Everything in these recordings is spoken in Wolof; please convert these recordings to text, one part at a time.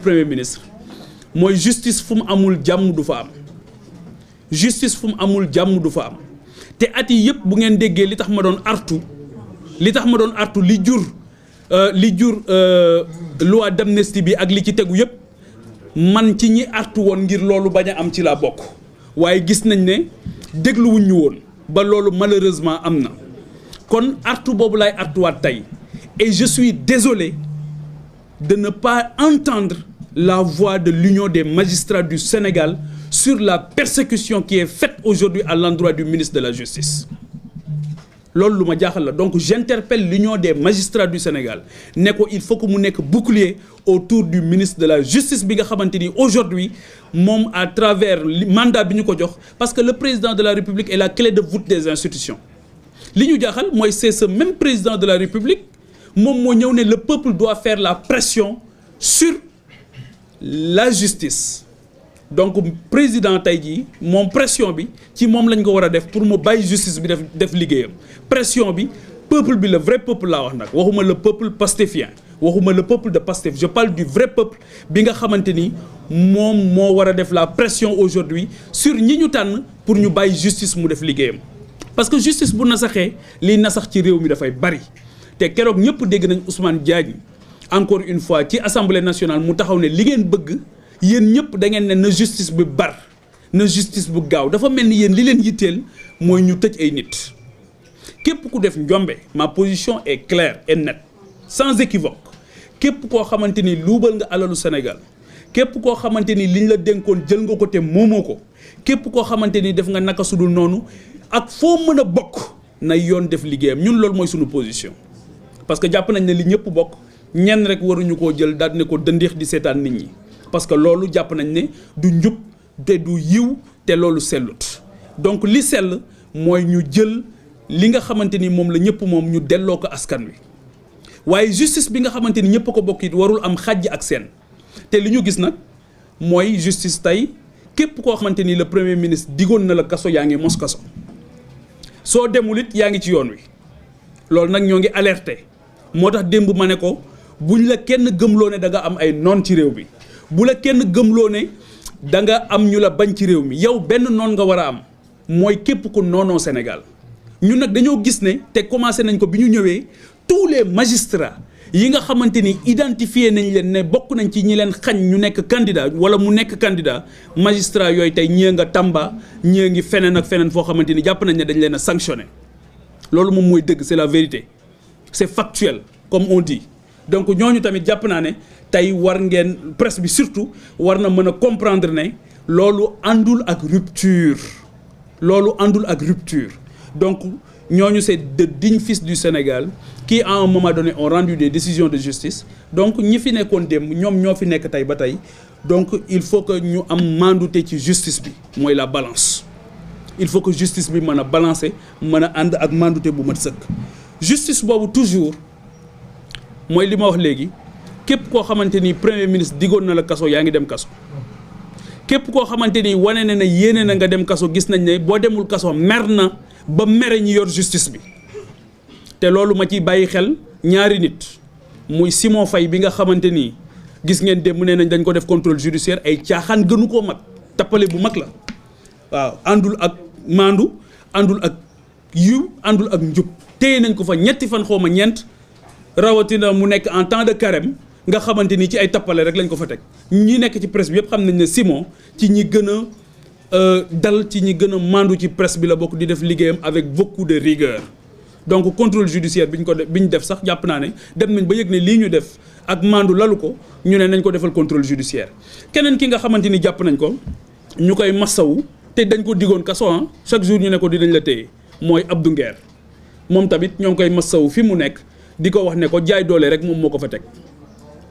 premier ministre mooy justice fu mu amul jàmm du fa am justice fu mu amul jàmm du fa am te at yi yëpp bu ngeen déggee li tax ma doon artu li jur loi d'amnistie bi ak li ci tegu yëpp man ci ñi artu woon ngir loolu bañ a am ci laa bokk waaye gis nañ ne dégluwuñ ñu woon ba loolu malheureusement am na kon artu boobu laay artuwaat tey et je suis désolé de ne pas entendre la voix de l'Union des magistrats du Sénégal sur la persécution qui est faite aujourd'hui à l'endroit du ministre de la Justice loolu lu ma jaaxal la donc j'interpelle l'Union des magistrats du Sénégal ne ko il faut que mu nekk bouclier autour du ministre de la Justice bi nga xamante ni aujourd'hui moom à travers mandat bi ñu ko jox parce que le président de la République est la clé de voûte des institutions li ñu jaaxal mooy c'est ce même président de la République moom moo ñëw ne le peuple doit faire la pression sur la justice donc président tey jii moom pression bi ci moom lañ ko war a def pour mu bàyyi justice bi def liggéeyam pression bi peuple bi le vrai peuple laa wax nag waxuma le peuple pastéfien waxuma le peuple de Pastef je parle du vrai peuple bi nga xamante ni moom moo war a def la pression aujourd'hui sur ñi ñu tànn pour ñu bàyyi justice mu def liggéeyam parce que justice bu nasaxee liy nasax ci réew mi dafay bari te keroog ñëpp dégg nañ Ousmane Diagne encore une fois ci assemblée nationale mu taxaw ne li ngeen bëgg yéen ñëpp da ngeen ne na justice bi bar na justice bu gaaw dafa mel ni yéen li leen yitteel mooy ñu tëj ay nit képp ku def njombe ma position est claire et nette sans équivoque képp koo xamante ni luubal nga alalu Sénégal képp koo xamante ni liñ la dénkoon jël nga ko te moomoo ko képp koo xamante ni def nga naka sudul noonu ak foo mën a bokk na yoon def liggéeyam ñun loolu mooy suñu position parce que jàpp nañ ne li ñëpp bokk ñenn rek waruñu koo jël daal ne ko dëndeex di seetaan nit ñi parce que loolu jàpp nañ ne du njub te du yiw te loolu sellut donc li sell mooy ñu jël li nga xamante ni moom la ñëpp moom ñu delloo ko askan wi waaye justice bi nga xamante ni ñëpp ko bokk it warul am xàjj ak seen te li ñu gis nag mooy justice tey képp koo xamante ni le premier ministre digoon na la kaso yaa ngi mos kaso soo demul it yaa ngi ci yoon wi loolu nag ñoo ngi alerté moo tax démb ma ne ko buñ la kenn gëmloo ne da nga am ay noon ci réew mi bu la kenn gëmloo ne da nga am ñu la bañ ci réew mi yow benn noon nga war a am mooy képp ku noonoo Sénégal ñun nag dañoo gis ne te commencé nañ ko bi ñu ñëwee tous les magistrats yi nga xamante ni identifié nañ leen ne bokk nañ ci ñi leen xañ ñu nekk candidat wala mu nekk candidat magistrat yooyu tey ñii nga Tamba ñii ngi feneen ak feneen foo xamante ni jàpp nañ ne dañ leen a sanctionné loolu moom mooy dëgg c'est la vérité c'est factuel comme on dit donc ñooñu tamit jàpp naa ne tey war ngeen presse bi surtout war na mën a comprendre ne loolu àndul ak rupture donc ñooñu c'est de dignes fils du Sénégal qui à un moment donné ont rendu des décisions de justice donc ñi fi nekkoon démb ñoom ñoo fi nekk tey ba tey donc il faut que ñu am mandute ci justice bi mooy la balance il faut que justice bi mën a balancer mën a ànd ak mandute bu mat sëkk justice boobu toujours mooy li ma wax léegi képp koo xamante ni premier ministre digoon na la kaso yaa ngi dem kaso képp koo xamante ni wane na ne yéene na nga dem kaso gis nañ ne boo demul kaso mer na ba mere ñi yor justice bi te loolu ma ciy bàyyi xel ñaari nit muy Simon Faye bi nga xamante ni gis ngeen dem mu ne nañ dañ ko def contrôle judiciaire ay caaxaan gënu koo mag tappale bu mag la waaw àndul ak maandu àndul ak yiw àndul ak njub téye nañ ko fa ñetti fan xaw ma ñeent rawatina mu nekk en temps de carême nga xamante ni ci ay tappale rek lañ ko fa teg ñi nekk ci presse bi yëpp xam nañ ne Simon ci ñi gën a dal ci ñi gën a mandu ci presse bi la bokk di def liggéeyam avec beaucoup de rigueur donc contrôle judiciaire bi ñu def sax jàpp naa ne dem nañ ba yëg ne lii ñu def ak mandu lalu ko ñu ne nañ ko defal contrôle judiciaire keneen ki nga xamante ni jàpp nañ ko ñu koy massawu te dañ ko digoon kaso chaque jour ñu ne ko dinañ la téye mooy Abdou Nguer moom tamit ñoo ngi koy massawu fi mu nekk di ko wax ne ko jaay doole rek moom moo ko fa teg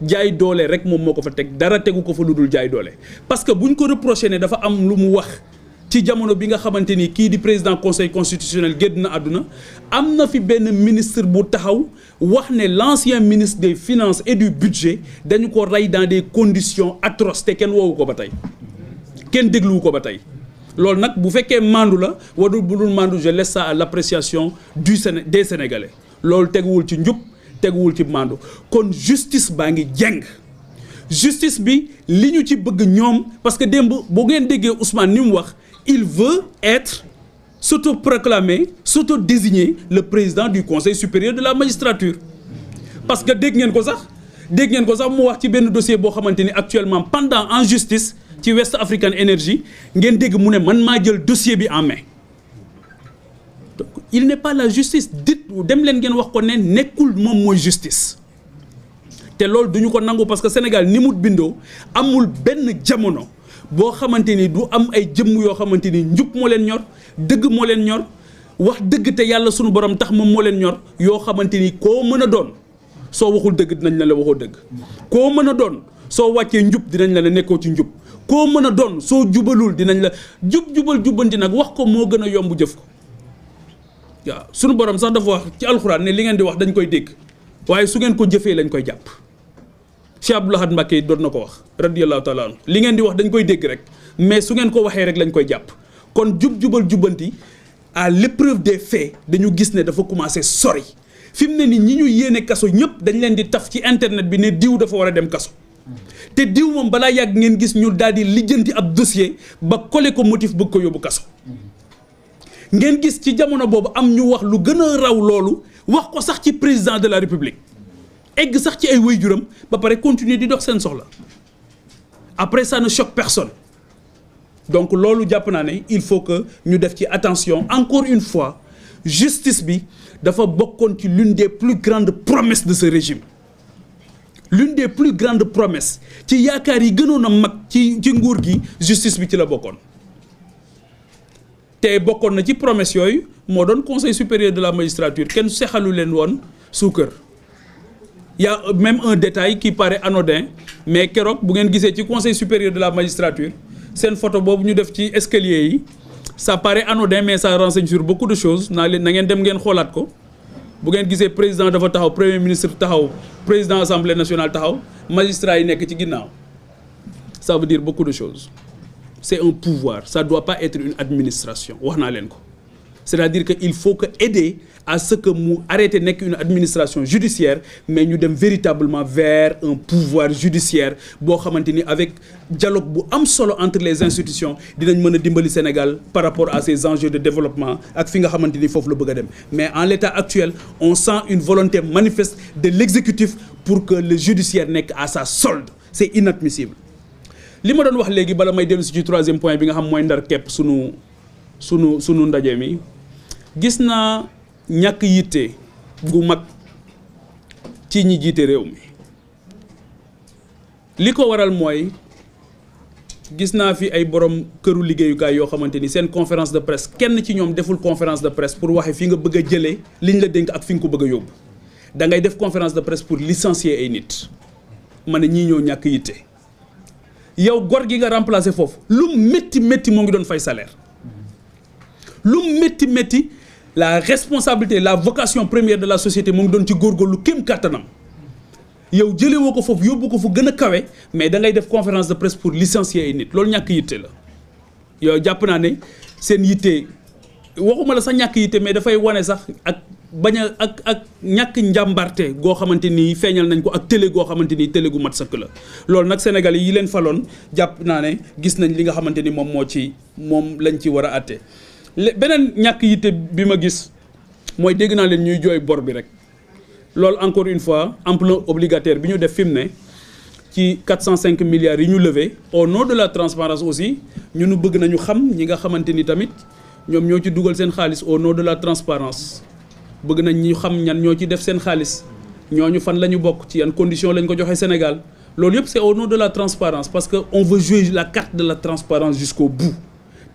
jaay doole rek moom moo ko fa teg dara tegu ko fa lu dul jaay doole parce que buñ ko reproché ne dafa am lu mu wax ci jamono bi nga xamante ni kii di président conseil constitutionnel génn na àdduna am na fi benn ministre bu taxaw wax ne l'ancien ministre des finances et du budget dañu ko rey dans des conditions atroces te kenn woowu ko ba tey kenn dégluwu ko ba tey loolu nag bu fekkee mandu la wadul bu dul mandu je laisse ça à l'appréciation des Sénégalais loolu teguwul ci njub teguwul ci mandu kon justice baa ngi jeng justice bi li ñu ci bëgg ñoom parce que démb boo ngeen déggee Ousmane ni mu wax il veut être s'auto-proclamer s'auto-désigner le président du conseil supérieur de la magistrature parce que dégg ngeen ko sax mu wax ci benn dossier boo xamante ni actuellement pendant en justice ci West African Energy ngeen dégg mu ne man maa jël dossier bi en main donc il n'est pas la justice dem leen ngeen wax ko ne nekkul moom mooy justice te loolu duñu ko nangu parce que Sénégal ni mu bindoo amul benn jamono boo xamante ni du am ay jëmm yoo xamante ni njub moo leen ñor dëgg moo leen ñor wax dëgg te yàlla sunu borom tax moom moo leen ñor yoo xamante ni koo mën a doon soo waxul dëgg dinañ la waxoo dëgg koo mën a doon soo wàccee njub dinañ la nekkoo ci njub koo mën a doon soo jubalul dinañ la jubal jubbanti nag wax ko moo gën a yomb jëf ko waaw sunu borom sax dafa wax ci alxuraan ne li ngeen di wax dañ koy dégg waaye su ngeen ko jëfee lañ koy jàpp Cheikh Abdou Lahad Mbacké doon na ko wax radiyallahu taala anhu li ngeen di wax dañ koy dégg rek mais su ngeen ko waxee rek lañ koy jàpp kon jubal jubbanti à l'épreuve des faits dañu gis ne dafa commencé sori fi mu ne ni ñi ñu yéene kaso ñëpp dañ leen di taf ci internet bi ne diw dafa war a dem kaso te diw moom balaa yàgg ngeen gis ñu daal di lijjanti ab dossier ba collé ko motif bëgg ko yóbbu kaso ngeen gis ci jamono boobu am ñu wax lu gën a raw loolu wax ko sax ci président de la république egg sax ci ay waajuram ba pare continuer di dox seen soxla après ça ne choque personne donc loolu jàpp naa ne il faut que ñu def ci attention encore une fois justice bi dafa bokkoon ci l'une des plus grandes promesses de ce régime l'une des plus grandes promesses ci yaakaar yi gënoon a mag ci nguur gi justice bi ci la bokkoon te bokkoon na ci promesse yooyu moo doon conseil supérieur de la magistrature kenn sexalu leen woon suukar y a même un détail qui paraît anodin mais keroog bu ngeen gisee ci conseil supérieur de la magistrature seen photo boobu ñu def ci escalier yi ça paraît anodin mais ça renseigne sur beaucoup de choses na ngeen dem ngeen xoolaat ko bu ngeen gisee président dafa taxaw premier ministre taxaw président assemblée nationale taxaw magistrat yi nekk ci ginnaaw ça veut dire beaucoup de choses c'est un pouvoir ça doit pas être une administration wax naa leen ko c'est-à-dire que il faut que aider à ce que mu arrêter nekk une administration judiciaire mais ñu dem véritablement vers un pouvoir judiciaire boo xamante ni avec dialogue bu am solo entre les institutions dinañ mën a dimbali Sénégal par rapport à ces enjeux de développement ak fi nga xamante ni foofu la bëgg a dem mais en l'état actuel on sent une volonté manifeste de l'exécutif pour que le judiciaire nekk à sa solde c'est inadmissible li ma doon wax léegi bala may dellu si ci troisième point bi nga xam mooy ndar képp sunu ndaje mi gis naa ñàkk yitte gu mag ci ñi jiite réew mi li ko waral mooy gis naa fi ay borom këru liggéeyukaay yoo xamante ni seen conférence de presse kenn ci ñoom deful conférence de presse pour waxe fi nga bëgg a jëlee liñ la dénk ak fi nga ko bëgg a yóbbu da ngay def conférence de presse pour licencier ay nit ma ne ñii ñoo ñàkk yitte yow gor gi nga remplacer foofu lu métti moo ngi doon fay salaire lu métti la responsabilité la vocation première de la société moo ngi doon ci góorgóorlu kéem kàttanam yow jëlee woo ko foofu yóbbu ko fu gën a kawe mais da ngay def conférence de presse pour licencier ay nit loolu ñàkk yitte la yow jàpp naa ne seen yitte waxuma la sax ñàkk yitte mais dafay wane sax ak bañ a ak ñàkk njàmbarte goo xamante ni feeñal nañ ko ak télé goo xamante ni télé gu mat sëkk la loolu nag Sénégalais yi leen faloon jàpp naa ne gis nañ li nga xamante ni moom lañ ci war a àtte beneen ñàkk yitte bi ma gis mooy dégg naa leen ñuy jooy bor bi rek loolu encore une fois emprunt obligataire bi ñu def fi mu ne ci 405 milliards yi ñu levé au nom de la transparence aussi ñunu bëgg nañu xam ñi nga xamante ni tamit ñoom ñoo ci dugal seen xaalis au nom de la transparence bëgg nañ ñu xam ñan ñoo ci def seen xaalis ñooñu fan la ñu bokk ci yan condition lañ ko joxe Sénégal loolu yëpp c'est au nom de la transparence parce que on veut jouer la carte de la transparence jusqu'au bout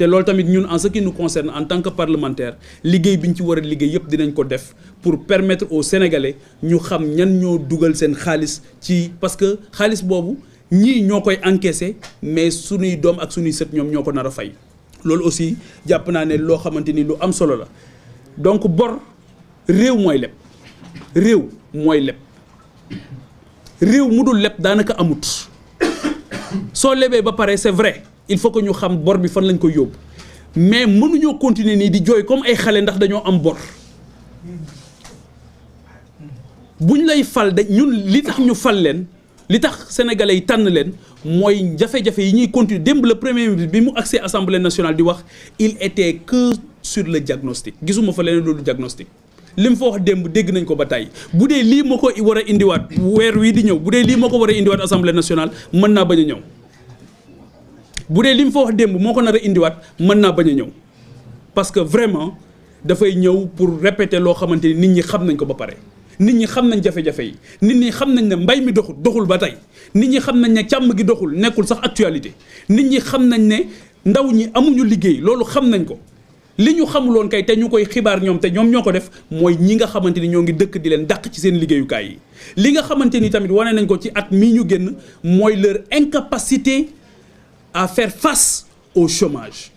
te loolu tamit ñun en ce qui nous concerne en tant que parlementaire liggéey bi ñu ci war a liggéey yëpp dinañ ko def pour permettre aux Sénégalais ñu xam ñan ñoo dugal seen xaalis ci parce que xaalis boobu ñii ñoo koy encaisser mais suñuy doom ak suñuy sët ñoom ñoo ko nar a fay loolu aussi jàpp naa ne loo xamante ni lu am solo la donc bor réew mooy leb réew mooy leb réew mu dul leb daanaka amut soo lebee ba pare c'est vrai il faut que ñu xam bor bi fan lañ koy yóbbu mais mënuñoo continuer nii di jooy comme ay xale ndax dañoo am bor buñ lay fal ñun li tax ñu fal leen li tax sénégalais yi tànn leen mooy jafe-jafe yi ñuy continuer démb le premier ministre bi mu accès assemblée nationale di wax il était que sur le diagnostic gisuma fa leneen loolu diagnostic li mu fa wax démb dégg nañ ko ba tey bu dee lii moo ko war a indiwaat weer wii di ñëw bu dee lii moo ko war a indiwaat assemblée nationale mën naa bañ a ñëw bu dee li mu fa wax démb moo ko nar a indiwaat mën naa bañ a ñëw parce que vraiment dafay ñëw pour répéter loo xamante ni nit ñi xam nañ ko ba pare. nit ñi xam nañ jafe-jafe yi nit ñi xam nañ ne mbay mi doxul ba tey nit ñi xam nañ ne càmm gi doxul nekkul sax actualité nit ñi xam nañ ne ndaw ñi amuñu liggéey loolu xam nañ ko li ñu xamuloon kay te ñu koy xibaar ñoom te ñoom ñoo ko def mooy ñi nga xamante ni ñoo ngi dëkk di leen dàq ci seen liggéeyukaay yi. li nga xamante ni tamit wane nañ ko ci at mii ñu génn mooy leur incapacité à faire face au chômage.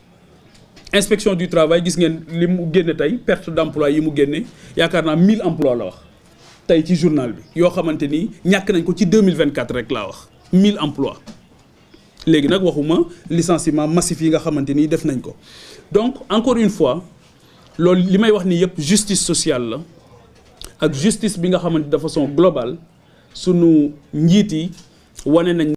Inspection du travail gis ngeen li mu génne tey perte d'emploi yi mu génne yaakaar naa 1000 emplois la wax. tey ci journal bi yoo xamante ni ñàkk nañ ko ci 2024 rek laa wax 1000 emplois léegi nag waxuma licenciement massif yi nga xamante ni def nañ ko donc encore une fois loolu li may wax ni yëpp justice sociale la ak justice bi nga xamante de façon globale sunu njiit yi wane nañ